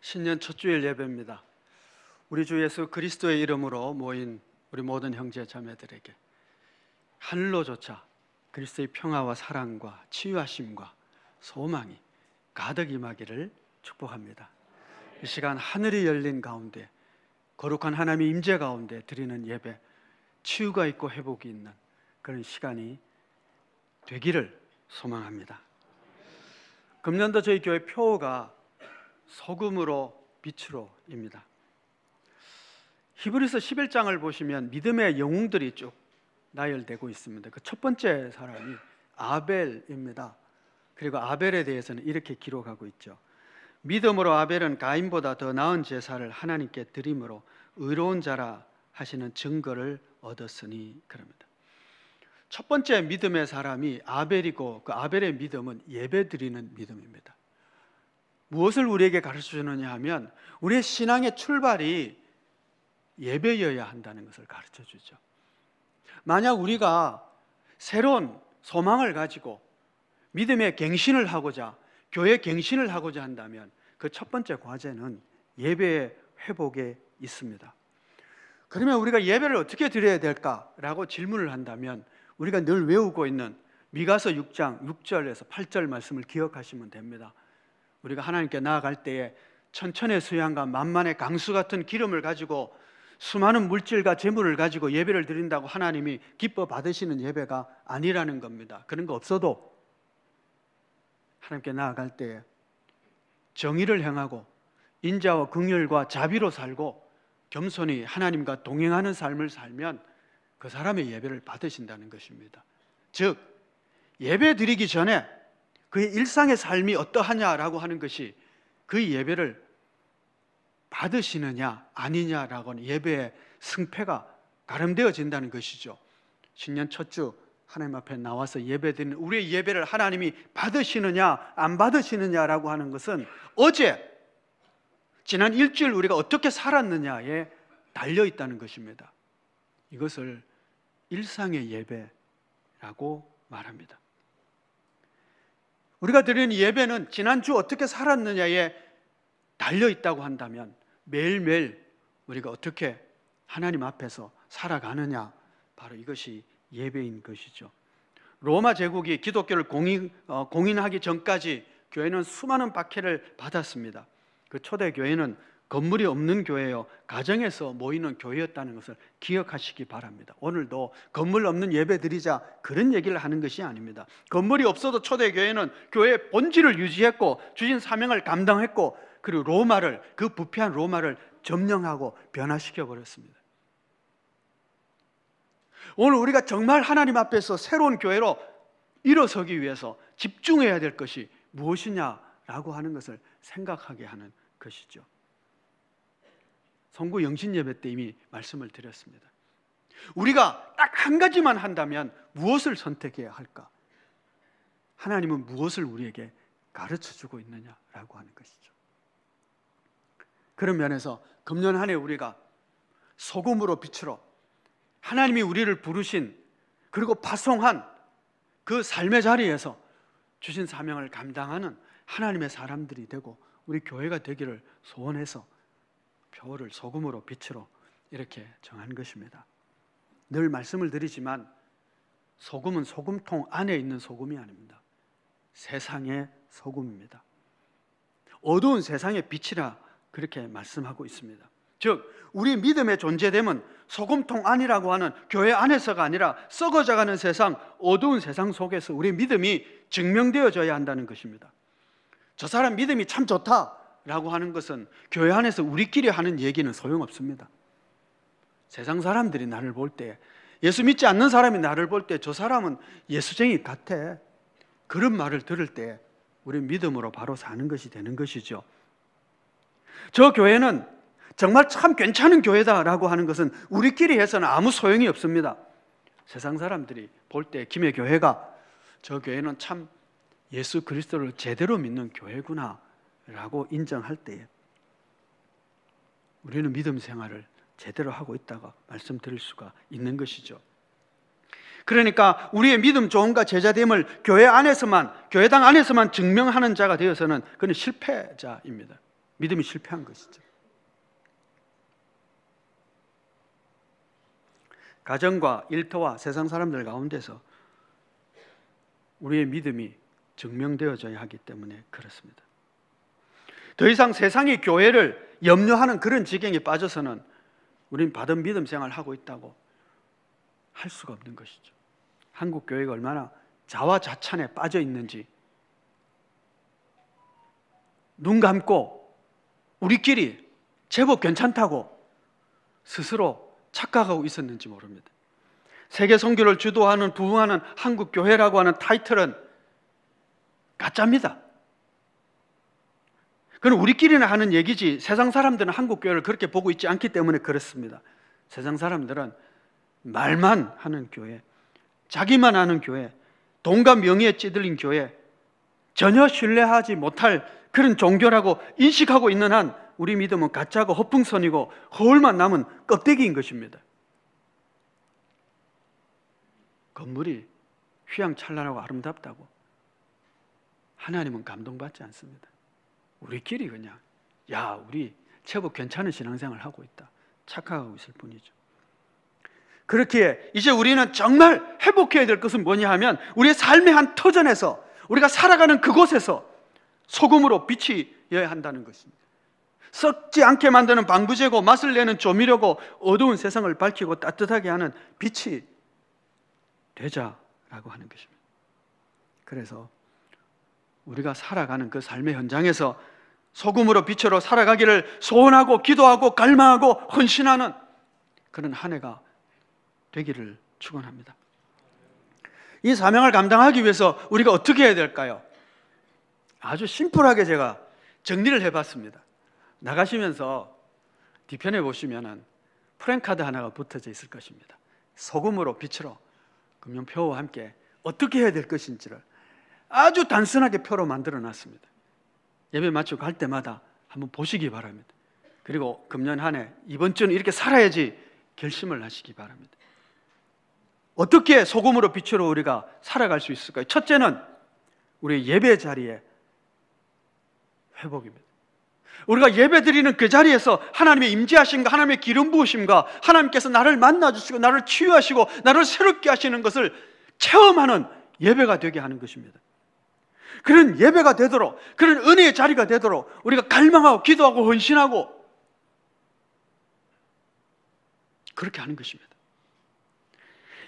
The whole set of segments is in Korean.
신년 첫 주일 예배입니다. 우리 주 예수 그리스도의 이름으로 모인 우리 모든 형제 자매들에게 하늘로조차 그리스도의 평화와 사랑과 치유하심과 소망이 가득 임하기를 축복합니다. 이 시간 하늘이 열린 가운데 거룩한 하나님의 임재 가운데 드리는 예배, 치유가 있고 회복이 있는 그런 시간이 되기를 소망합니다. 금년도 저희 교회 표어가 소금으로 빛으로입니다. 히브리서 11장을 보시면 믿음의 영웅들이 쭉 나열되고 있습니다. 그 첫 번째 사람이 아벨입니다. 그리고 아벨에 대해서는 이렇게 기록하고 있죠. 믿음으로 아벨은 가인보다 더 나은 제사를 하나님께 드림으로 의로운 자라 하시는 증거를 얻었으니 그럽니다. 첫 번째 믿음의 사람이 아벨이고 그 아벨의 믿음은 예배드리는 믿음입니다. 무엇을 우리에게 가르쳐주느냐 하면 우리의 신앙의 출발이 예배여야 한다는 것을 가르쳐주죠. 만약 우리가 새로운 소망을 가지고 믿음의 갱신을 하고자, 교회 갱신을 하고자 한다면 그 첫 번째 과제는 예배의 회복에 있습니다. 그러면 우리가 예배를 어떻게 드려야 될까라고 질문을 한다면 우리가 늘 외우고 있는 미가서 6장 6절에서 8절 말씀을 기억하시면 됩니다. 우리가 하나님께 나아갈 때에 천천의 수양과 만만의 강수 같은 기름을 가지고 수많은 물질과 재물을 가지고 예배를 드린다고 하나님이 기뻐 받으시는 예배가 아니라는 겁니다. 그런 거 없어도 하나님께 나아갈 때에 정의를 행하고 인자와 긍휼과 자비로 살고 겸손히 하나님과 동행하는 삶을 살면 그 사람의 예배를 받으신다는 것입니다. 즉 예배 드리기 전에 그의 일상의 삶이 어떠하냐라고 하는 것이 그 예배를 받으시느냐 아니냐라고 하는 예배의 승패가 가름되어진다는 것이죠. 신년 첫 주 하나님 앞에 나와서 예배드리는 우리의 예배를 하나님이 받으시느냐 안 받으시느냐라고 하는 것은 어제 지난 일주일 우리가 어떻게 살았느냐에 달려있다는 것입니다. 이것을 일상의 예배라고 말합니다. 우리가 드리는 예배는 지난주 어떻게 살았느냐에 달려있다고 한다면 매일매일 우리가 어떻게 하나님 앞에서 살아가느냐, 바로 이것이 예배인 것이죠. 로마 제국이 기독교를 공인하기 전까지 교회는 수많은 박해를 받았습니다. 그 초대 교회는 건물이 없는 교회요, 가정에서 모이는 교회였다는 것을 기억하시기 바랍니다. 오늘도 건물 없는 예배 드리자 그런 얘기를 하는 것이 아닙니다. 건물이 없어도 초대 교회는 교회의 본질을 유지했고 주신 사명을 감당했고 그리고 로마를, 그 부패한 로마를 점령하고 변화시켜 버렸습니다. 오늘 우리가 정말 하나님 앞에서 새로운 교회로 일어서기 위해서 집중해야 될 것이 무엇이냐라고 하는 것을 생각하게 하는 것이죠. 성구 영신 예배 때 이미 말씀을 드렸습니다. 우리가 딱 한 가지만 한다면 무엇을 선택해야 할까? 하나님은 무엇을 우리에게 가르쳐주고 있느냐라고 하는 것이죠. 그런 면에서 금년 한 해 우리가 소금으로 빛으로 하나님이 우리를 부르신 그리고 파송한 그 삶의 자리에서 주신 사명을 감당하는 하나님의 사람들이 되고 우리 교회가 되기를 소원해서 표어를 소금으로 빛으로 이렇게 정한 것입니다. 늘 말씀을 드리지만 소금은 소금통 안에 있는 소금이 아닙니다. 세상의 소금입니다. 어두운 세상의 빛이라 그렇게 말씀하고 있습니다. 즉 우리 믿음의 존재됨은 소금통 안이라고 하는 교회 안에서가 아니라 썩어져가는 세상, 어두운 세상 속에서 우리 믿음이 증명되어져야 한다는 것입니다. 저 사람 믿음이 참 좋다라고 하는 것은 교회 안에서 우리끼리 하는 얘기는 소용없습니다. 세상 사람들이 나를 볼 때, 예수 믿지 않는 사람이 나를 볼 때 저 사람은 예수쟁이 같아, 그런 말을 들을 때 우리 믿음으로 바로 사는 것이 되는 것이죠. 저 교회는 정말 참 괜찮은 교회다라고 하는 것은 우리끼리 해서는 아무 소용이 없습니다. 세상 사람들이 볼 때 김해 교회가 저 교회는 참 예수 그리스도를 제대로 믿는 교회구나 라고 인정할 때에 우리는 믿음 생활을 제대로 하고 있다고 말씀드릴 수가 있는 것이죠. 그러니까 우리의 믿음 좋음과 제자됨을 교회 안에서만, 교회당 안에서만 증명하는 자가 되어서는 그는 실패자입니다. 믿음이 실패한 것이죠. 가정과 일터와 세상 사람들 가운데서 우리의 믿음이 증명되어져야 하기 때문에 그렇습니다. 더 이상 세상이 교회를 염려하는 그런 지경에 빠져서는 우리는 받은 믿음 생활을 하고 있다고 할 수가 없는 것이죠. 한국 교회가 얼마나 자화자찬에 빠져 있는지, 눈 감고 우리끼리 제법 괜찮다고 스스로 착각하고 있었는지 모릅니다. 세계 선교를 주도하는 부흥하는 한국 교회라고 하는 타이틀은 가짜입니다. 그건 우리끼리는 하는 얘기지 세상 사람들은 한국 교회를 그렇게 보고 있지 않기 때문에 그렇습니다. 세상 사람들은 말만 하는 교회, 자기만 아는 교회, 돈과 명예에 찌들린 교회, 전혀 신뢰하지 못할 그런 종교라고 인식하고 있는 한 우리 믿음은 가짜고 허풍선이고 허울만 남은 껍데기인 것입니다. 건물이 휘황찬란하고 아름답다고 하나님은 감동받지 않습니다. 우리끼리 그냥 야 우리 제법 괜찮은 신앙생활을 하고 있다 착각하고 있을 뿐이죠. 그렇기에 이제 우리는 정말 회복해야 될 것은 뭐냐 하면 우리의 삶의 한 터전에서 우리가 살아가는 그곳에서 소금으로 비치어야 한다는 것입니다. 썩지 않게 만드는 방부제고 맛을 내는 조미료고 어두운 세상을 밝히고 따뜻하게 하는 빛이 되자라고 하는 것입니다. 그래서 우리가 살아가는 그 삶의 현장에서 소금으로 빛으로 살아가기를 소원하고 기도하고 갈망하고 헌신하는 그런 한 해가 되기를 축원합니다. 이 사명을 감당하기 위해서 우리가 어떻게 해야 될까요? 아주 심플하게 제가 정리를 해봤습니다. 나가시면서 뒤편에 보시면은 프랭카드 하나가 붙어져 있을 것입니다. 소금으로 빛으로 금연표와 함께 어떻게 해야 될 것인지를 아주 단순하게 표로 만들어 놨습니다. 예배 마치고 갈 때마다 한번 보시기 바랍니다. 그리고 금년 한 해 이번 주는 이렇게 살아야지 결심을 하시기 바랍니다. 어떻게 소금으로 빛으로 우리가 살아갈 수 있을까요? 첫째는 우리 예배 자리의 회복입니다. 우리가 예배 드리는 그 자리에서 하나님의 임재하심과 하나님의 기름 부으심과 하나님께서 나를 만나주시고 나를 치유하시고 나를 새롭게 하시는 것을 체험하는 예배가 되게 하는 것입니다. 그런 예배가 되도록, 그런 은혜의 자리가 되도록 우리가 갈망하고 기도하고 헌신하고 그렇게 하는 것입니다.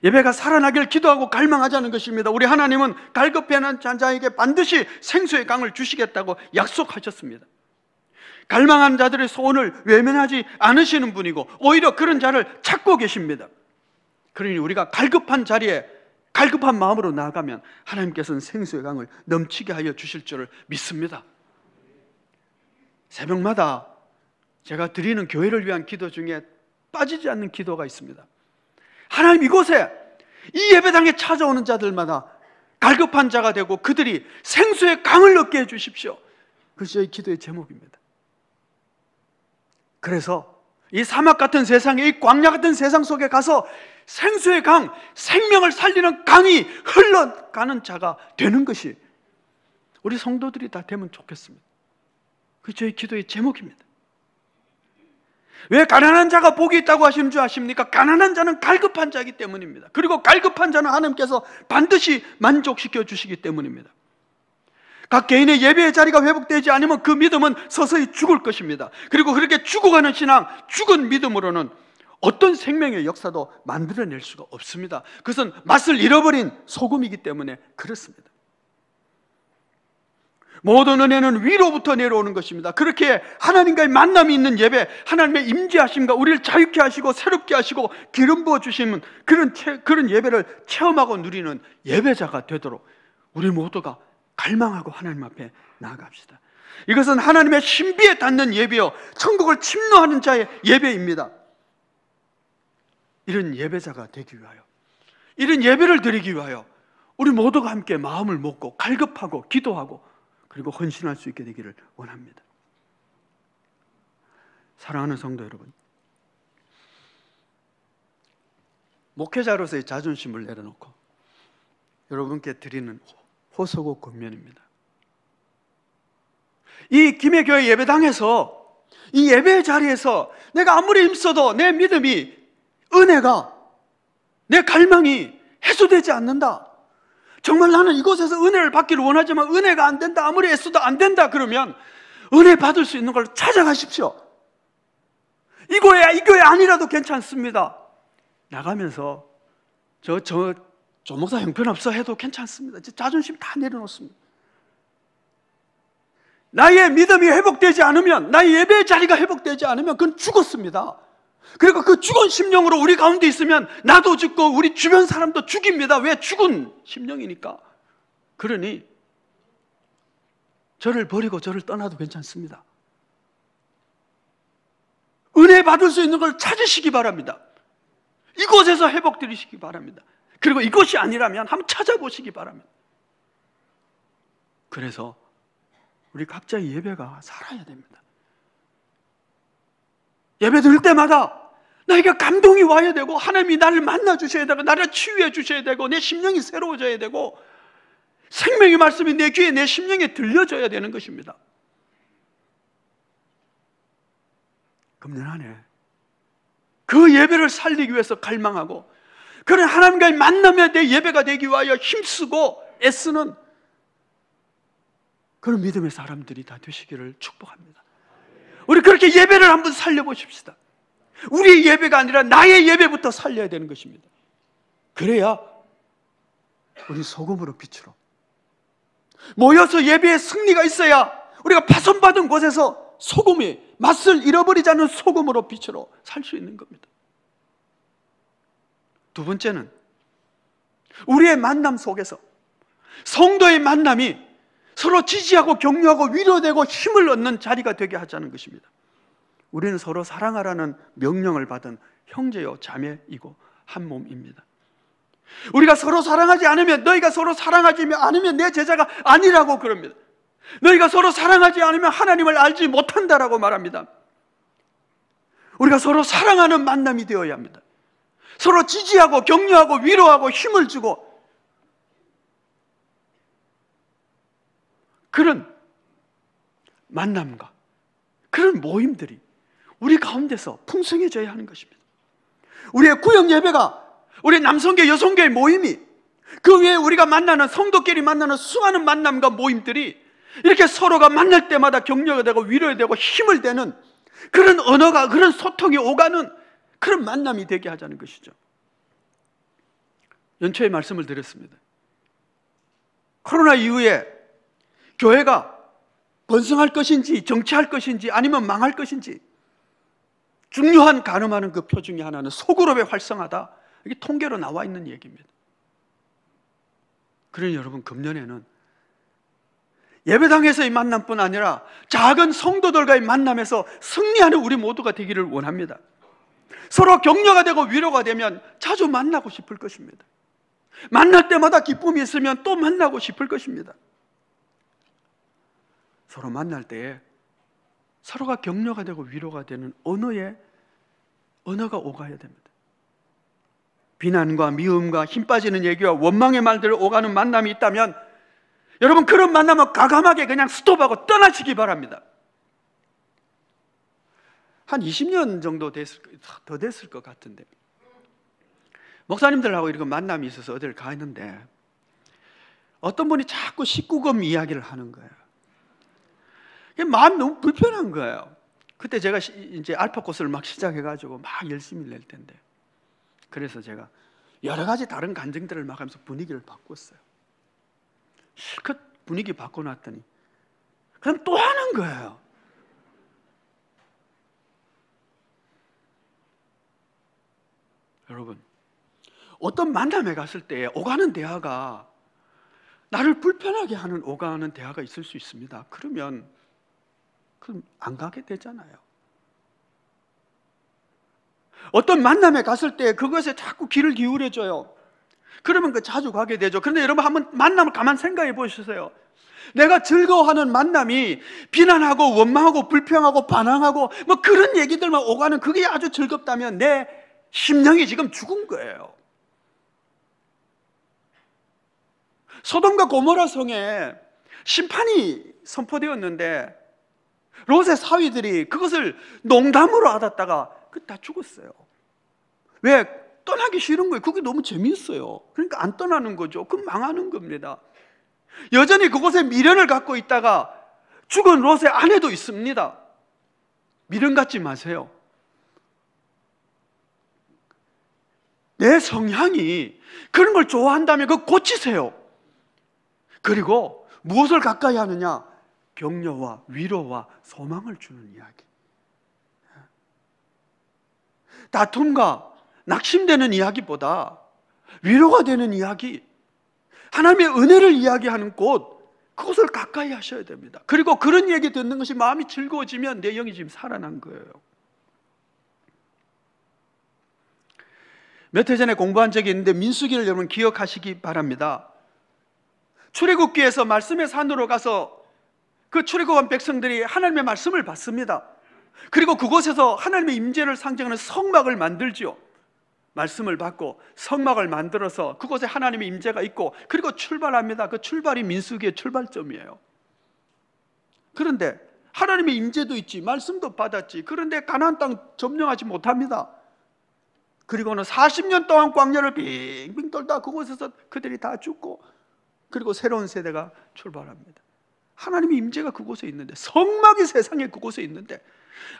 예배가 살아나길 기도하고 갈망하자는 것입니다. 우리 하나님은 갈급해하는 자에게 반드시 생수의 강을 주시겠다고 약속하셨습니다. 갈망하는 자들의 소원을 외면하지 않으시는 분이고 오히려 그런 자를 찾고 계십니다. 그러니 우리가 갈급한 자리에 갈급한 마음으로 나아가면 하나님께서는 생수의 강을 넘치게 하여 주실 줄을 믿습니다. 새벽마다 제가 드리는 교회를 위한 기도 중에 빠지지 않는 기도가 있습니다. 하나님, 이곳에 이 예배당에 찾아오는 자들마다 갈급한 자가 되고 그들이 생수의 강을 얻게 해주십시오. 그것이 저희 기도의 제목입니다. 그래서 이 사막 같은 세상에, 이 광야 같은 세상 속에 가서 생수의 강, 생명을 살리는 강이 흘러가는 자가 되는 것이 우리 성도들이 다 되면 좋겠습니다. 그게 저희 기도의 제목입니다. 왜 가난한 자가 복이 있다고 하시는 줄 아십니까? 가난한 자는 갈급한 자이기 때문입니다. 그리고 갈급한 자는 하나님께서 반드시 만족시켜 주시기 때문입니다. 각 개인의 예배의 자리가 회복되지 않으면 그 믿음은 서서히 죽을 것입니다. 그리고 그렇게 죽어가는 신앙, 죽은 믿음으로는 어떤 생명의 역사도 만들어낼 수가 없습니다. 그것은 맛을 잃어버린 소금이기 때문에 그렇습니다. 모든 은혜는 위로부터 내려오는 것입니다. 그렇게 하나님과의 만남이 있는 예배, 하나님의 임재하심과 우리를 자유케 하시고 새롭게 하시고 기름 부어 주시는 그런 예배를 체험하고 누리는 예배자가 되도록 우리 모두가 갈망하고 하나님 앞에 나아갑시다. 이것은 하나님의 신비에 닿는 예배요, 천국을 침노하는 자의 예배입니다. 이런 예배자가 되기 위하여, 이런 예배를 드리기 위하여 우리 모두가 함께 마음을 먹고 갈급하고 기도하고 그리고 헌신할 수 있게 되기를 원합니다. 사랑하는 성도 여러분, 목회자로서의 자존심을 내려놓고 여러분께 드리는 호소고 권면입니다. 이 김해교회 예배당에서 이 예배 자리에서 내가 아무리 힘써도 내 믿음이, 은혜가, 내 갈망이 해소되지 않는다. 정말 나는 이곳에서 은혜를 받기를 원하지만 은혜가 안 된다. 아무리 애써도 안 된다. 그러면 은혜 받을 수 있는 걸 찾아가십시오. 이 교회 아니라도 괜찮습니다. 나가면서 조 목사 형편없어 해도 괜찮습니다. 자존심 다 내려놓습니다. 나의 믿음이 회복되지 않으면, 나의 예배의 자리가 회복되지 않으면 그건 죽었습니다. 그리고 그 죽은 심령으로 우리 가운데 있으면 나도 죽고 우리 주변 사람도 죽입니다. 왜? 죽은 심령이니까. 그러니 저를 버리고 저를 떠나도 괜찮습니다. 은혜 받을 수 있는 걸 찾으시기 바랍니다. 이곳에서 회복드리시기 바랍니다. 그리고 이것이 아니라면 한번 찾아보시기 바랍니다. 그래서 우리 각자의 예배가 살아야 됩니다. 예배 드릴 때마다 나에게 감동이 와야 되고, 하나님이 나를 만나 주셔야 되고, 나를 치유해 주셔야 되고, 내 심령이 새로워져야 되고, 생명의 말씀이 내 귀에, 내 심령에 들려줘야 되는 것입니다. 금년 한 해 그 예배를 살리기 위해서 갈망하고, 그런 하나님과의 만남에 내 예배가 되기 위하여 힘쓰고 애쓰는 그런 믿음의 사람들이 다 되시기를 축복합니다. 우리 그렇게 예배를 한번 살려보십시다. 우리의 예배가 아니라 나의 예배부터 살려야 되는 것입니다. 그래야 우리 소금으로 빛으로 모여서 예배의 승리가 있어야 우리가 파손받은 곳에서 소금이 맛을 잃어버리지 않는 소금으로 빛으로 살 수 있는 겁니다. 두 번째는 우리의 만남 속에서 성도의 만남이 서로 지지하고 격려하고 위로되고 힘을 얻는 자리가 되게 하자는 것입니다. 우리는 서로 사랑하라는 명령을 받은 형제요 자매이고 한 몸입니다. 우리가 서로 사랑하지 않으면, 너희가 서로 사랑하지 않으면 내 제자가 아니라고 그럽니다. 너희가 서로 사랑하지 않으면 하나님을 알지 못한다라고 말합니다. 우리가 서로 사랑하는 만남이 되어야 합니다. 서로 지지하고 격려하고 위로하고 힘을 주고, 그런 만남과 그런 모임들이 우리 가운데서 풍성해져야 하는 것입니다. 우리의 구역 예배가, 우리 남성교 여성교의 모임이, 그 외에 우리가 만나는 성도끼리 만나는 수많은 만남과 모임들이 이렇게 서로가 만날 때마다 격려가 되고 위로가 되고 힘을 되는 그런 언어가, 그런 소통이 오가는 그런 만남이 되게 하자는 것이죠. 연초에 말씀을 드렸습니다. 코로나 이후에 교회가 번성할 것인지 정치할 것인지 아니면 망할 것인지 중요한 가늠하는 그 표 중에 하나는 소그룹의 활성화다. 이게 통계로 나와 있는 얘기입니다. 그러니 여러분, 금년에는 예배당에서의 만남뿐 아니라 작은 성도들과의 만남에서 승리하는 우리 모두가 되기를 원합니다. 서로 격려가 되고 위로가 되면 자주 만나고 싶을 것입니다. 만날 때마다 기쁨이 있으면 또 만나고 싶을 것입니다. 서로 만날 때에 서로가 격려가 되고 위로가 되는 언어가 오가야 됩니다. 비난과 미움과 힘 빠지는 얘기와 원망의 말들을 오가는 만남이 있다면 여러분, 그런 만남은 과감하게 그냥 스톱하고 떠나시기 바랍니다. 한 20년 정도 더 됐을 것 같은데, 목사님들하고 이렇게 만남이 있어서 어딜 가 있는데 어떤 분이 자꾸 19금 이야기를 하는 거예요. 마음이 너무 불편한 거예요. 그때 제가 이제 알파 코스를 막 시작해가지고 막 열심히 낼 텐데, 그래서 제가 여러 가지 다른 간증들을 막 하면서 분위기를 바꿨어요. 실컷 분위기 바꿔놨더니 그럼 또 하는 거예요. 여러분, 어떤 만남에 갔을 때 오가는 대화가 나를 불편하게 하는 오가는 대화가 있을 수 있습니다. 그러면 안 가게 되잖아요. 어떤 만남에 갔을 때 그것에 자꾸 귀를 기울여줘요. 그러면 자주 가게 되죠. 그런데 여러분, 한번 만남을 가만 생각해 보셨어요. 내가 즐거워하는 만남이 비난하고 원망하고 불평하고 반항하고 뭐 그런 얘기들만 오가는 그게 아주 즐겁다면 내 심령이 지금 죽은 거예요. 소돔과 고모라 성에 심판이 선포되었는데 롯의 사위들이 그것을 농담으로 알았다가 다 죽었어요. 왜? 떠나기 싫은 거예요. 그게 너무 재미있어요. 그러니까 안 떠나는 거죠. 그럼 망하는 겁니다. 여전히 그곳에 미련을 갖고 있다가 죽은 롯의 아내도 있습니다. 미련 갖지 마세요. 내 성향이 그런 걸 좋아한다면 그거 고치세요. 그리고 무엇을 가까이 하느냐? 격려와 위로와 소망을 주는 이야기. 다툼과 낙심되는 이야기보다 위로가 되는 이야기, 하나님의 은혜를 이야기하는 곳, 그것을 가까이 하셔야 됩니다. 그리고 그런 얘기 듣는 것이 마음이 즐거워지면 내 영이 지금 살아난 거예요. 몇 해 전에 공부한 적이 있는데 민수기를 여러분 기억하시기 바랍니다. 출애굽기에서 말씀의 산으로 가서 그 출애굽한 백성들이 하나님의 말씀을 받습니다. 그리고 그곳에서 하나님의 임재를 상징하는 성막을 만들죠. 말씀을 받고 성막을 만들어서 그곳에 하나님의 임재가 있고 그리고 출발합니다. 그 출발이 민수기의 출발점이에요. 그런데 하나님의 임재도 있지, 말씀도 받았지. 그런데 가나안 땅 점령하지 못합니다. 그리고는 40년 동안 광야를 빙빙 돌다 그곳에서 그들이 다 죽고 그리고 새로운 세대가 출발합니다. 하나님의 임재가 그곳에 있는데, 성막이 세상에 그곳에 있는데,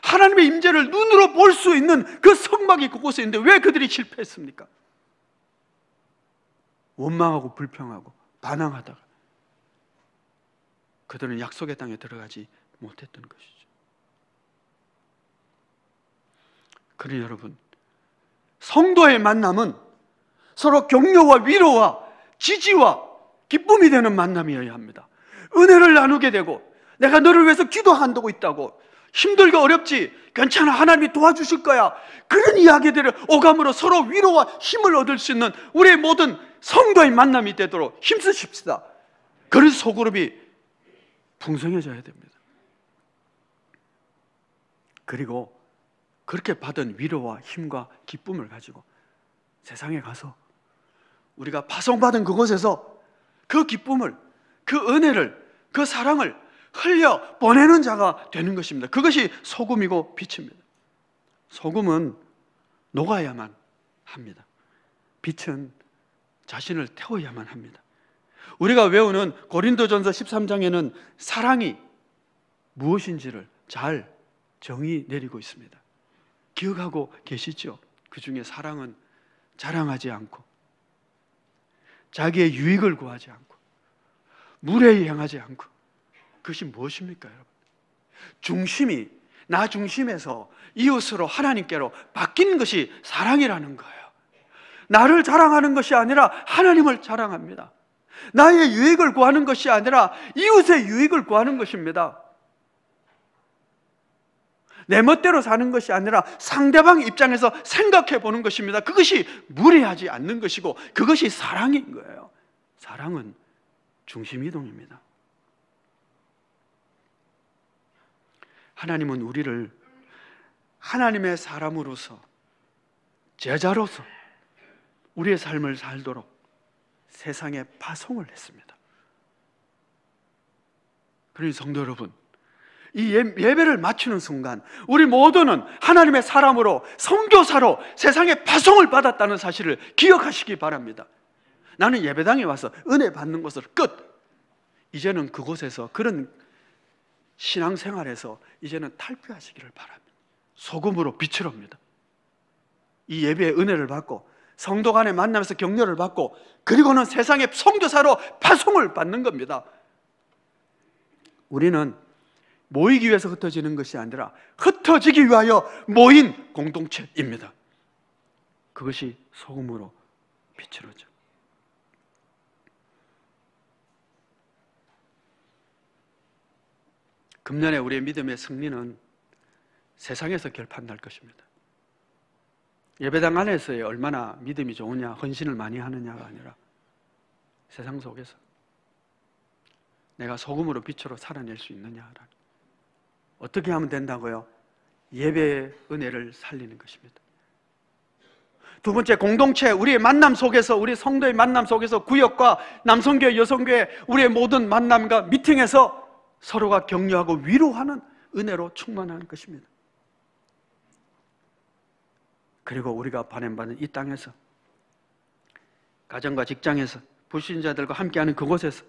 하나님의 임재를 눈으로 볼 수 있는 그 성막이 그곳에 있는데 왜 그들이 실패했습니까? 원망하고 불평하고 반항하다가 그들은 약속의 땅에 들어가지 못했던 것이죠. 그러니 여러분, 성도의 만남은 서로 격려와 위로와 지지와 기쁨이 되는 만남이어야 합니다. 은혜를 나누게 되고, 내가 너를 위해서 기도한다고 있다고, 힘들고 어렵지, 괜찮아, 하나님이 도와주실 거야, 그런 이야기들을 오감으로 서로 위로와 힘을 얻을 수 있는 우리의 모든 성도의 만남이 되도록 힘쓰십시다. 그런 소그룹이 풍성해져야 됩니다. 그리고 그렇게 받은 위로와 힘과 기쁨을 가지고 세상에 가서 우리가 파송받은 그곳에서 그 기쁨을, 그 은혜를, 그 사랑을 흘려 보내는 자가 되는 것입니다. 그것이 소금이고 빛입니다. 소금은 녹아야만 합니다. 빛은 자신을 태워야만 합니다. 우리가 외우는 고린도전서 13장에는 사랑이 무엇인지를 잘 정의 내리고 있습니다. 기억하고 계시죠? 그 중에 사랑은 자랑하지 않고, 자기의 유익을 구하지 않고, 물에 향하지 않고, 그것이 무엇입니까, 여러분? 중심이 나 중심에서 이웃으로 하나님께로 바뀌는 것이 사랑이라는 거예요. 나를 자랑하는 것이 아니라 하나님을 자랑합니다. 나의 유익을 구하는 것이 아니라 이웃의 유익을 구하는 것입니다. 내 멋대로 사는 것이 아니라 상대방 입장에서 생각해 보는 것입니다. 그것이 무례하지 않는 것이고 그것이 사랑인 거예요. 사랑은 중심이동입니다. 하나님은 우리를 하나님의 사람으로서, 제자로서 우리의 삶을 살도록 세상에 파송을 했습니다. 그러니 성도 여러분, 이 예배를 마치는 순간 우리 모두는 하나님의 사람으로, 선교사로 세상에 파송을 받았다는 사실을 기억하시기 바랍니다. 나는 예배당에 와서 은혜 받는 것을 끝! 이제는 그곳에서, 그런 신앙생활에서 이제는 탈피하시기를 바랍니다. 소금으로 빛으로입니다. 이 예배의 은혜를 받고 성도 간의 만남에서 격려를 받고 그리고는 세상의 선교사로 파송을 받는 겁니다. 우리는 모이기 위해서 흩어지는 것이 아니라 흩어지기 위하여 모인 공동체입니다. 그것이 소금으로 빛으로죠. 금년에 우리의 믿음의 승리는 세상에서 결판날 것입니다. 예배당 안에서의 얼마나 믿음이 좋으냐, 헌신을 많이 하느냐가 아니라 세상 속에서 내가 소금으로 빛으로 살아낼 수 있느냐라는, 어떻게 하면 된다고요? 예배의 은혜를 살리는 것입니다. 두 번째, 공동체, 우리의 만남 속에서, 우리 성도의 만남 속에서 구역과 남성교회, 여성교회, 우리의 모든 만남과 미팅에서 서로가 격려하고 위로하는 은혜로 충만한 것입니다. 그리고 우리가 반응받는 이 땅에서, 가정과 직장에서, 불신자들과 함께하는 그곳에서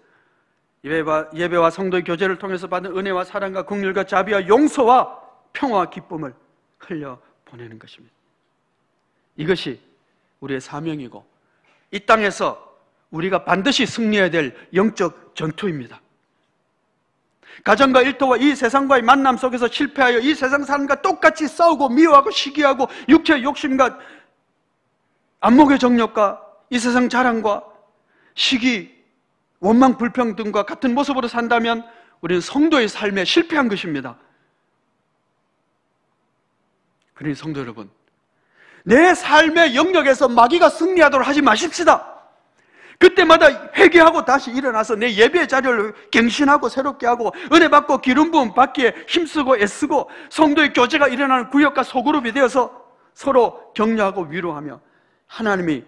예배와 성도의 교제를 통해서 받는 은혜와 사랑과 긍휼과 자비와 용서와 평화와 기쁨을 흘려보내는 것입니다. 이것이 우리의 사명이고 이 땅에서 우리가 반드시 승리해야 될 영적 전투입니다. 가정과 일터와 이 세상과의 만남 속에서 실패하여 이 세상 사람과 똑같이 싸우고 미워하고 시기하고 육체의 욕심과 안목의 정욕과 이 세상 자랑과 시기, 원망, 불평 등과 같은 모습으로 산다면 우리는 성도의 삶에 실패한 것입니다. 그러니 성도 여러분, 내 삶의 영역에서 마귀가 승리하도록 하지 마십시다. 그때마다 회개하고 다시 일어나서 내 예배의 자리를 갱신하고 새롭게 하고 은혜 받고 기름 부음 받기에 힘쓰고 애쓰고 성도의 교제가 일어나는 구역과 소그룹이 되어서 서로 격려하고 위로하며 하나님이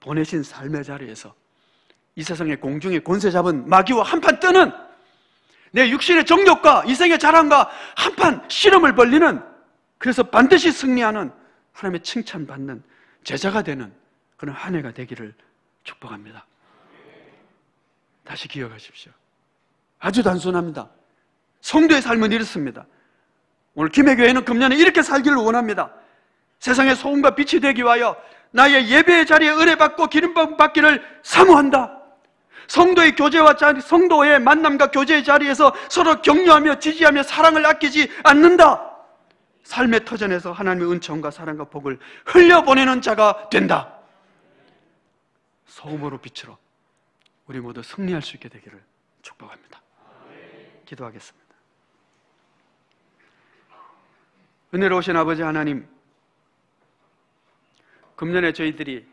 보내신 삶의 자리에서 이 세상의 공중의 권세 잡은 마귀와 한판 뜨는, 내 육신의 정욕과 이생의 자랑과 한판 씨름을 벌리는, 그래서 반드시 승리하는, 하나님의 칭찬받는 제자가 되는 그런 한 해가 되기를 축복합니다. 다시 기억하십시오. 아주 단순합니다. 성도의 삶은 이렇습니다. 오늘 김해교회는 금년에 이렇게 살기를 원합니다. 세상의 소금과 빛이 되기 위하여 나의 예배의 자리에 은혜 받고 기름 받기를 사모한다. 성도의 교제와 성도의 만남과 교제의 자리에서 서로 격려하며 지지하며 사랑을 아끼지 않는다. 삶의 터전에서 하나님의 은총과 사랑과 복을 흘려보내는 자가 된다. 소금으로 빛으로 우리 모두 승리할 수 있게 되기를 축복합니다. 기도하겠습니다. 은혜로우신 아버지 하나님, 금년에 저희들이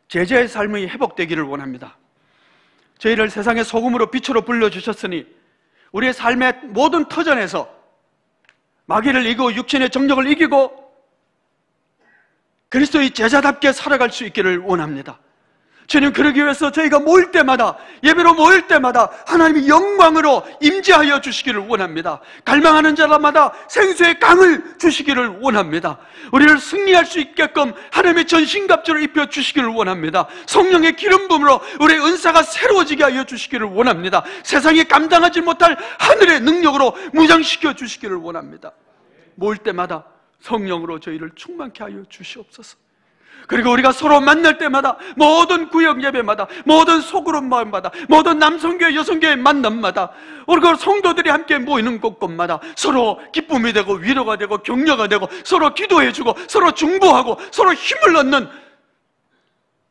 제자의 삶이 회복되기를 원합니다. 저희를 세상의 소금으로 빛으로 불러주셨으니 우리의 삶의 모든 터전에서 마귀를 이기고 육신의 정력을 이기고 그리스도의 제자답게 살아갈 수 있기를 원합니다. 주님, 그러기 위해서 저희가 모일 때마다, 예배로 모일 때마다 하나님의 영광으로 임재하여 주시기를 원합니다. 갈망하는 자마다 생수의 강을 주시기를 원합니다. 우리를 승리할 수 있게끔 하나님의 전신갑주를 입혀 주시기를 원합니다. 성령의 기름 부음으로 우리의 은사가 새로워지게 하여 주시기를 원합니다. 세상이 감당하지 못할 하늘의 능력으로 무장시켜 주시기를 원합니다. 모일 때마다 성령으로 저희를 충만케 하여 주시옵소서. 그리고 우리가 서로 만날 때마다, 모든 구역 예배마다, 모든 소그룹 마음마다, 모든 남성교회 여성교회 만남마다, 우리가 성도들이 함께 모이는 곳곳마다 서로 기쁨이 되고 위로가 되고 격려가 되고 서로 기도해주고 서로 중보하고 서로 힘을 얻는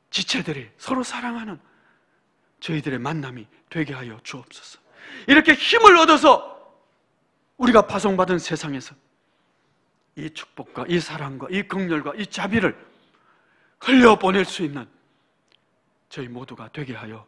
지체들이 서로 사랑하는 저희들의 만남이 되게 하여 주옵소서. 이렇게 힘을 얻어서 우리가 파송받은 세상에서 이 축복과 이 사랑과 이 긍휼과 이 자비를 흘려보낼 수 있는 저희 모두가 되게 하여